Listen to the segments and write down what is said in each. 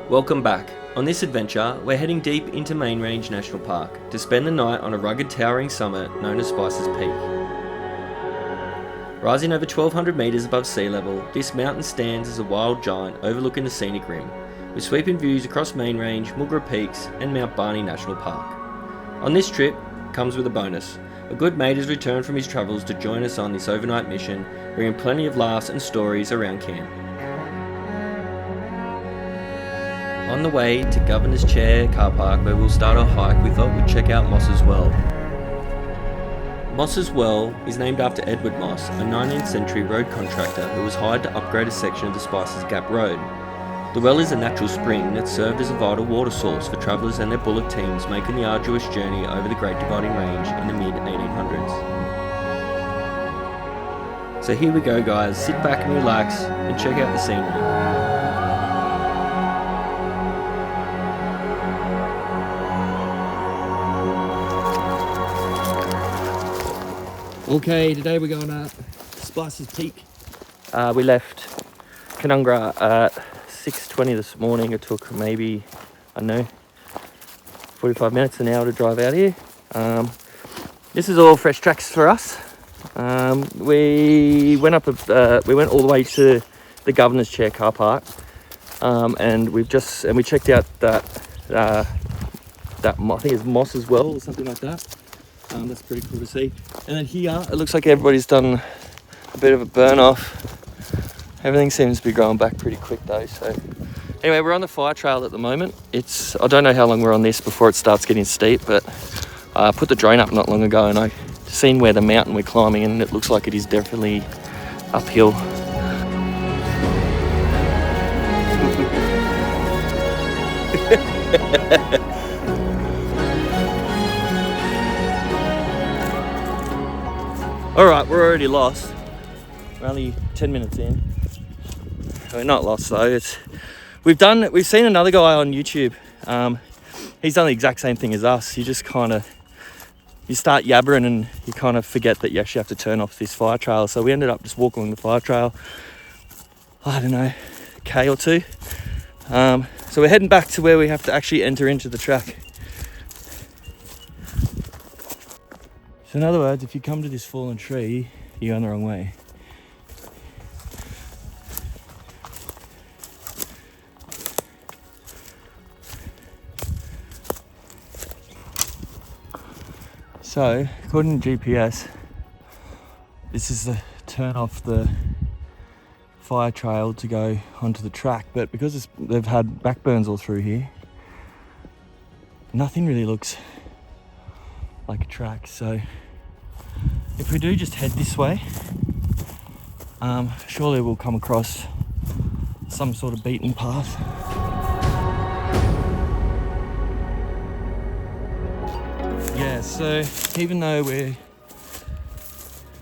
Welcome back. On this adventure, we're heading deep into Main Range National Park to spend the night on a rugged towering summit known as Spicer's Peak. Rising over 1200 metres above sea level, this mountain stands as a wild giant overlooking the scenic rim, with sweeping views across Main Range, Mulgra Peaks and Mount Barney National Park. On this trip comes with a bonus. A good mate has returned from his travels to join us on this overnight mission, bringing plenty of laughs and stories around camp. On the way to Governor's Chair car park where we'll start our hike, we thought we'd check out Moss's Well. Moss's Well is named after Edward Moss, a 19th century road contractor who was hired to upgrade a section of the Spices Gap Road. The well is a natural spring that served as a vital water source for travellers and their bullock teams making the arduous journey over the Great Dividing Range in the mid-1800s. So here we go guys, sit back and relax and check out the scenery. Okay, today we're going up Spicer's Peak. We left Canungra at 6:20 this morning. It took maybe, 45 minutes, an hour to drive out here. This is all fresh tracks for us. We went all the way to the Governor's Chair car park, and we checked out that I think it's Moss's Well or something like that. That's pretty cool to see. And then here, it looks like everybody's done a bit of a burn off. Everything seems to be growing back pretty quick though. So anyway, we're on the fire trail at the moment. I don't know how long we're on this before it starts getting steep, but I put the drone up not long ago and I seen where the mountain we're climbing, and it looks like it is definitely uphill. Alright, we're already lost. We're only 10 minutes in. We're not lost though. We've seen another guy on YouTube. He's done the exact same thing as us. You just you start yabbering and you kind of forget that you actually have to turn off this fire trail. So we ended up just walking along the fire trail, I don't know, a K or two. So we're heading back to where we have to actually enter into the track. So in other words, if you come to this fallen tree, you're going the wrong way. So, according to GPS, this is the turn off the fire trail to go onto the track, but because they've had backburns all through here, nothing really looks like a track. So if we do just head this way, surely we'll come across some sort of beaten path. Yeah, so even though we're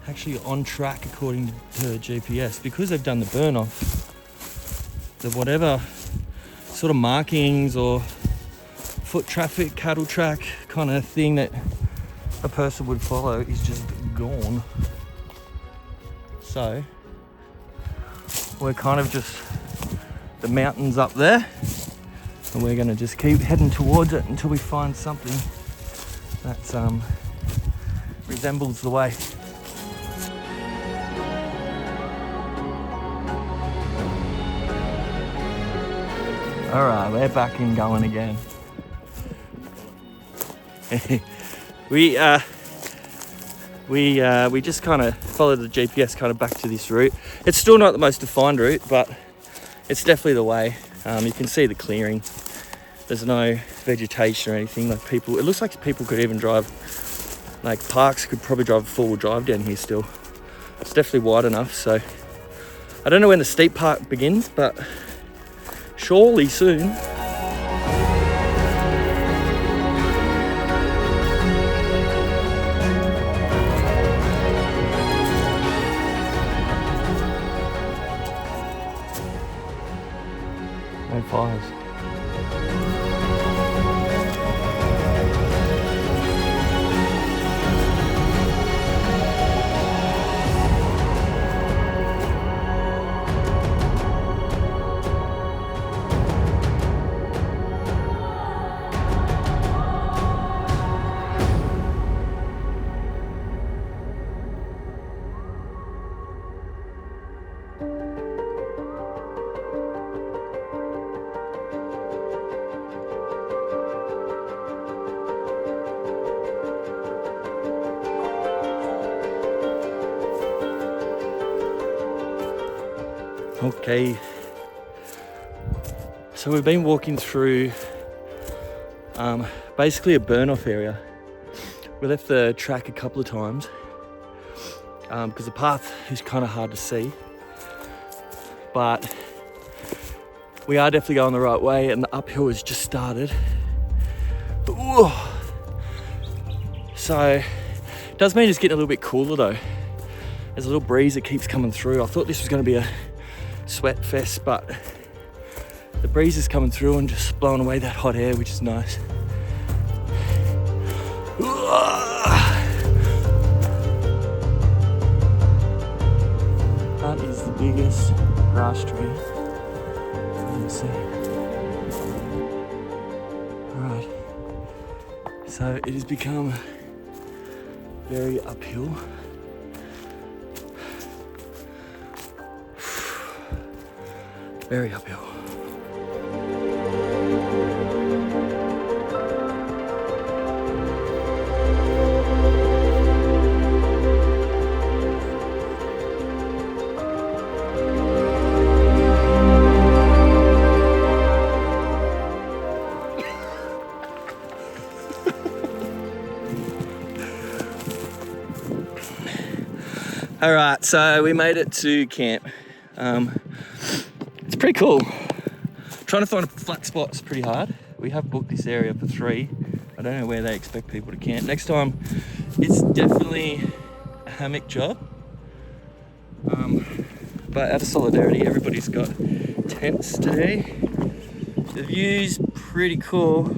actually on track according to GPS, because they've done the burn off, the whatever sort of markings or foot traffic, cattle track kind of thing that a person would follow is just gone. So we're kind of just, the mountain's up there and we're going to just keep heading towards it until we find something that resembles the way. Alright, we're back in going again. We just kind of followed the GPS kind of back to this route. It's still not the most defined route, but it's definitely the way. You can see the clearing. There's no vegetation or anything. Like it looks like people could even drive, like parks could probably drive a four-wheel drive down here still. It's definitely wide enough. So I don't know when the steep part begins, but surely soon. No fires. Okay, so we've been walking through basically a burn-off area. We left the track a couple of times because the path is kind of hard to see, but we are definitely going the right way, and the uphill has just started. Ooh. So it does mean it's getting a little bit cooler though. There's a little breeze that keeps coming through. I thought this was going to be a sweat fest, but the breeze is coming through and just blowing away that hot air, which is nice. That is the biggest grass tree I can see. Alright, so it has become very uphill. Very uphill. All right, so we made it to camp. It's pretty cool. Trying to find a flat spot is pretty hard. We have booked this area for 3. I don't know where they expect people to camp. Next time, it's definitely a hammock job. But out of solidarity, everybody's got tents today. The view's pretty cool.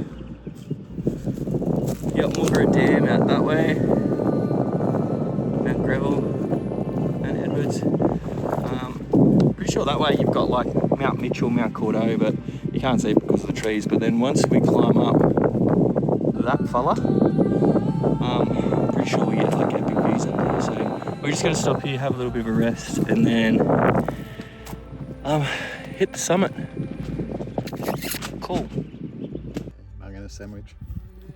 You got Mulgara Dam out that way. Mount Greville, Mount Edwards. Pretty sure that way you've got like Mount Mitchell, Mount Cordeaux, but you can't see it because of the trees. But then once we climb up that fella, I'm pretty sure we get like epic views up there. So we're just gonna stop here, have a little bit of a rest, and then hit the summit. Cool. I'm gonna sandwich.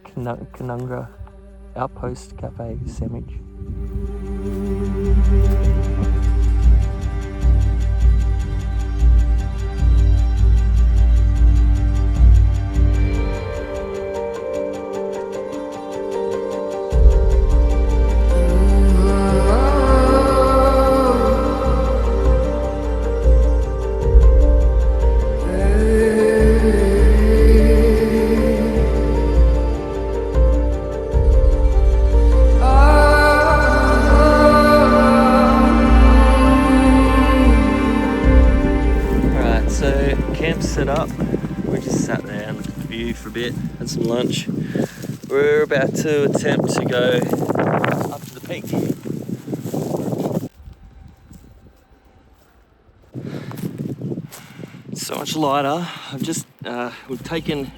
Canungra Outpost Cafe sandwich. Set up. We just sat there and looked at the view for a bit, had some lunch. We're about to attempt to go up to the peak. It's so much lighter. I've just we've taken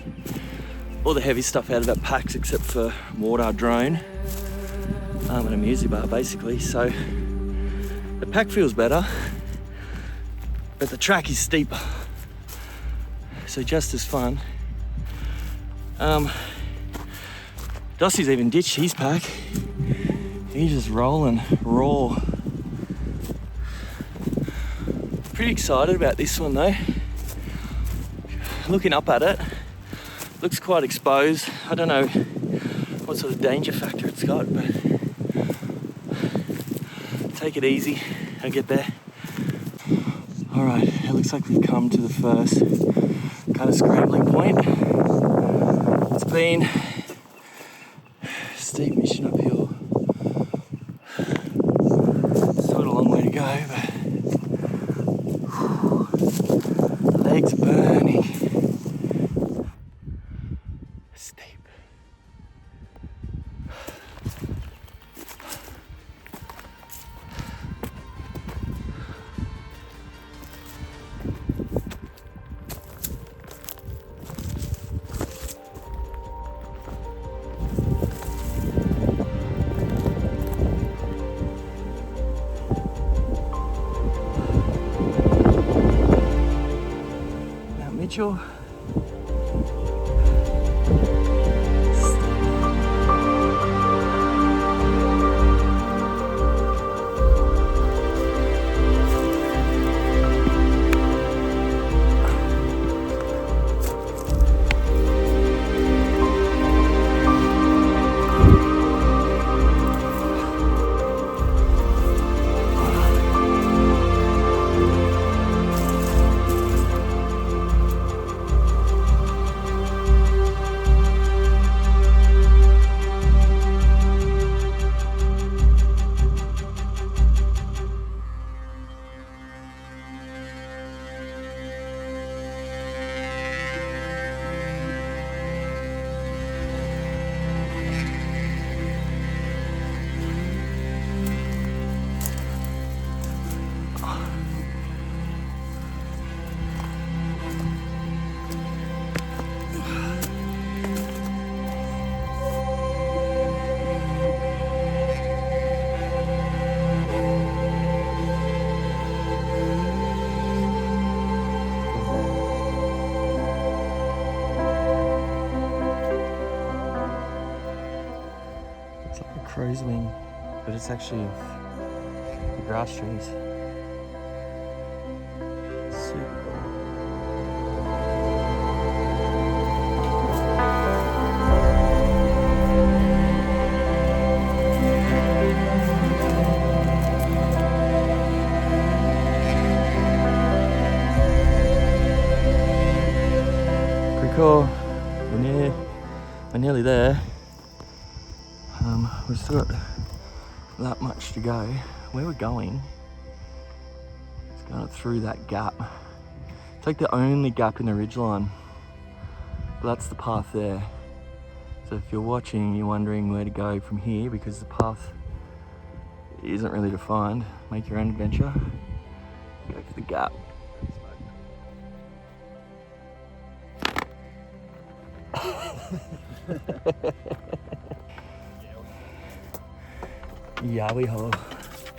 all the heavy stuff out of our packs except for water, drone, and a music bar basically. So the pack feels better, but the track is steeper. So just as fun. Dusty's even ditched his pack. He's just rolling raw. Pretty excited about this one though. Looking up at it, looks quite exposed. I don't know what sort of danger factor it's got, but take it easy and get there. All right, it looks like we've come to the first kind of scrambling point. It's been a steep mission uphill. Still got a long way to go, but legs are burning. Steep. Mitchell. crow's wing, but it's actually the grass trees. Super cool. Pretty cool. We're nearly there. We've still got that much to go. Where we're going, it's going through that gap. It's like the only gap in the ridgeline. But that's the path there. So if you're watching, you're wondering where to go from here because the path isn't really defined, make your own adventure. Go for the gap. Yowie ho.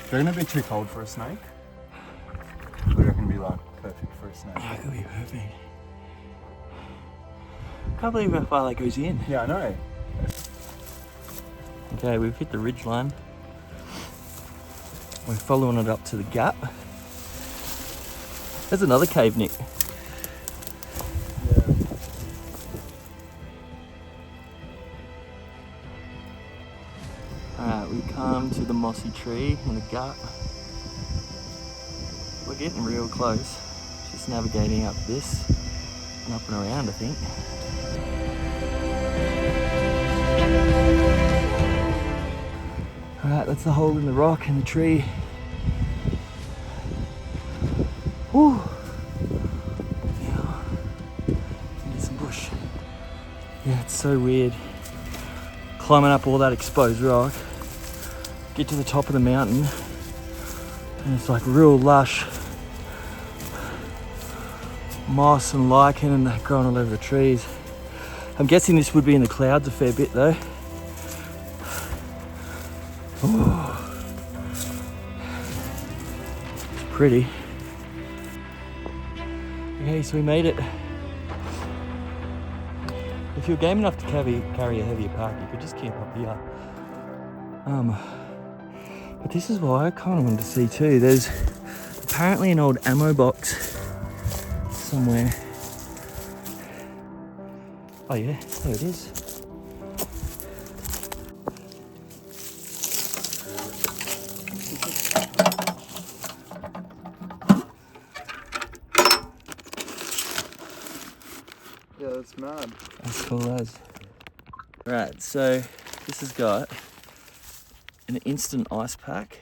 They're gonna be too cold for a snake. They're gonna be like perfect for a snake. Oh, it'll be perfect. Can't believe how far that goes in. Yeah, I know. Okay, we've hit the ridge line. We're following it up to the gap. There's another cave, Nick. Yeah. Alright, we come to the mossy tree in the gap. We're getting real close. Just navigating up this and up and around, I think. Alright, that's the hole in the rock and the tree. Whew. Now, into some bush. Yeah, it's so weird. Climbing up all that exposed rock. Get to the top of the mountain. And it's like real lush moss and lichen and that growing all over the trees. I'm guessing this would be in the clouds a fair bit though. Ooh. It's pretty. Okay, so we made it. If you're game enough to carry a heavier pack, you could just camp up here. But this is what I kind of wanted to see too. There's apparently an old ammo box somewhere. Oh yeah, there it is. Yeah, that's mad. That's cool as. Right, so this has got an instant ice pack,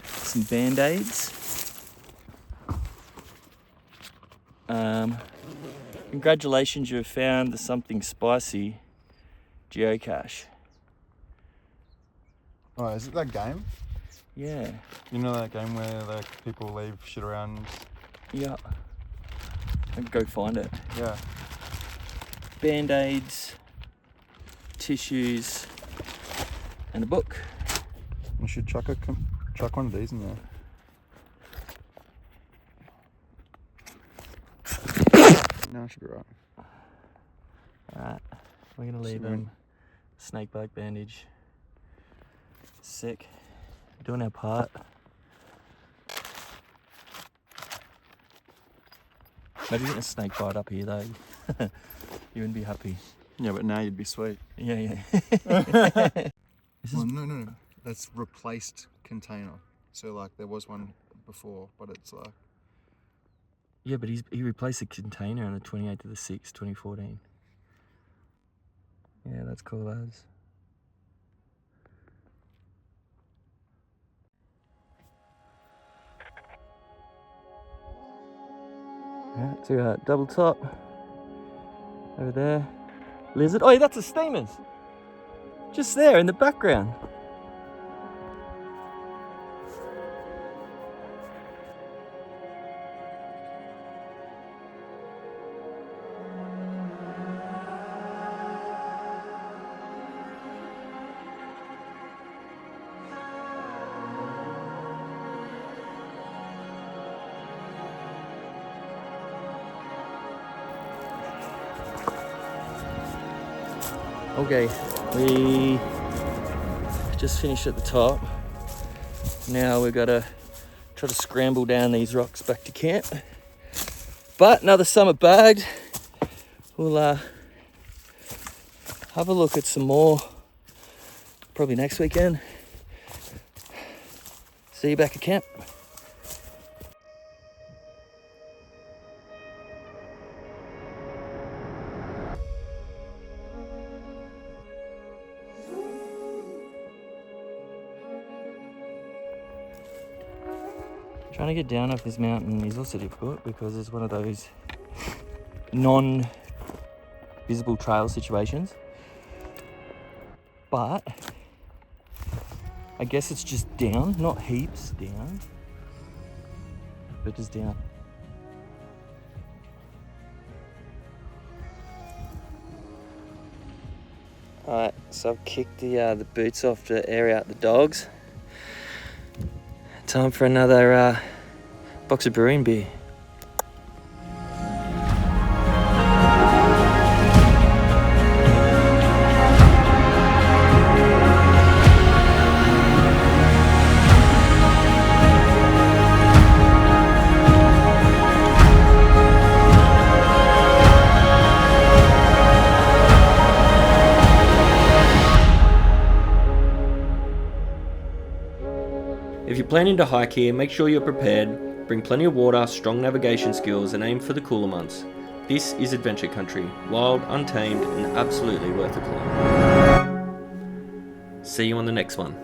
some band-aids, congratulations, you have found the something spicy geocache. Oh, is it that game? Yeah, You know that game where like people leave shit around? yeah. And go find it. Yeah. Band-aids, tissues, and a book. We should chuck one of these in there. No, I should be right. Alright, we're gonna leave them snake bite bandage. Sick. Doing our part. Maybe getting a snake bite up here though. You wouldn't be happy. Yeah, but now you'd be sweet. Yeah, yeah. Well, no. That's replaced container. So like there was one before, but it's like. Yeah, but he replaced the container on the 28th of the 6th, 2014. Yeah, that's cool as. Yeah, so we got double top over there. Lizard. Oh, yeah, that's a steamers. Just there in the background. Okay, we Just finished at the top. Now we've got to try to scramble down these rocks back to camp. But another summer bagged. We'll have a look at some more probably next weekend. See you back at camp. Trying to get down off this mountain is also difficult because it's one of those non-visible trail situations. But I guess it's just down, not heaps down, but just down. Alright, so I've kicked the boots off to air out the dogs. Time for another box of brewing beer. If you're planning to hike here, make sure you're prepared, bring plenty of water, strong navigation skills, and aim for the cooler months. This is adventure country, wild, untamed, and absolutely worth the climb. See you on the next one.